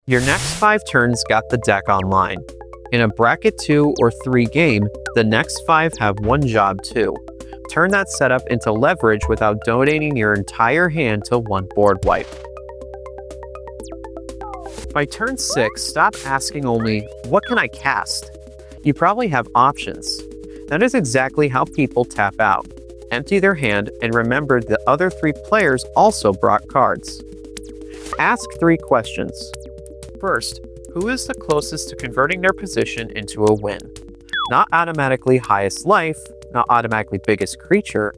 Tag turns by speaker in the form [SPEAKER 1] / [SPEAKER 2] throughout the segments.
[SPEAKER 1] Your next 5 turns got the deck online. In a bracket 2 or 3 game, the next 5 have one job too. Turn that setup into leverage without donating your entire hand to one board wipe. By turn 6, stop asking only, "What can I cast?" You probably have options. That is exactly how people tap out. Empty their hand and remember the other 3 players also brought cards. Ask 3 questions. First, who is the closest to converting their position into a win? Not automatically highest life, not automatically biggest creature.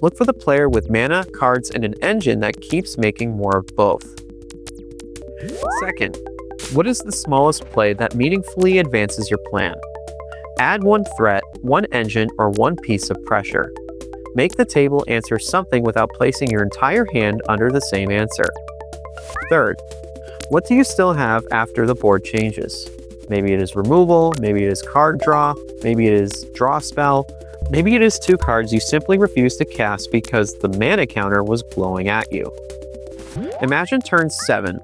[SPEAKER 1] Look for the player with mana, cards, and an engine that keeps making more of both. Second, what is the smallest play that meaningfully advances your plan? Add one threat, one engine, or one piece of pressure. Make the table answer something without placing your entire hand under the same answer. Third, what do you still have after the board changes? Maybe it is removal, maybe it is card draw, maybe it is draw spell, maybe it is 2 cards you simply refuse to cast because the mana counter was glowing at you. Imagine turn 7.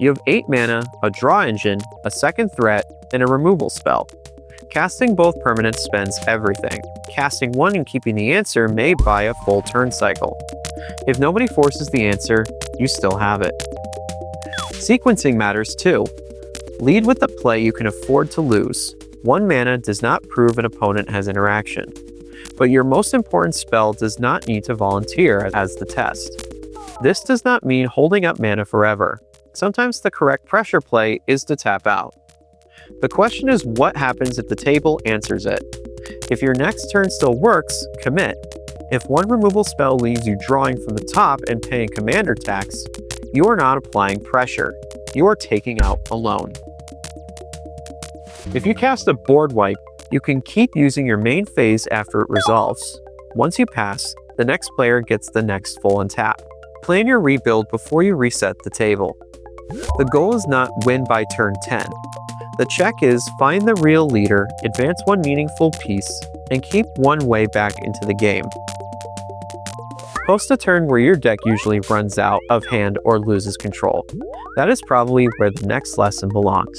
[SPEAKER 1] You have 8 mana, a draw engine, a second threat, and a removal spell. Casting both permanents spends everything. Casting one and keeping the answer may buy a full turn cycle. If nobody forces the answer, you still have it. Sequencing matters too. Lead with the play you can afford to lose. 1 mana does not prove an opponent has interaction. But your most important spell does not need to volunteer as the test. This does not mean holding up mana forever. Sometimes the correct pressure play is to tap out. The question is what happens if the table answers it. If your next turn still works, commit. If one removal spell leaves you drawing from the top and paying commander tax, you are not applying pressure. You are taking out a loan. If you cast a board wipe, you can keep using your main phase after it resolves. Once you pass, the next player gets the next full untap. Plan your rebuild before you reset the table. The goal is not win by turn 10. The check is find the real leader, advance one meaningful piece, and keep one way back into the game. Post a turn where your deck usually runs out of hand or loses control. That is probably where the next lesson belongs.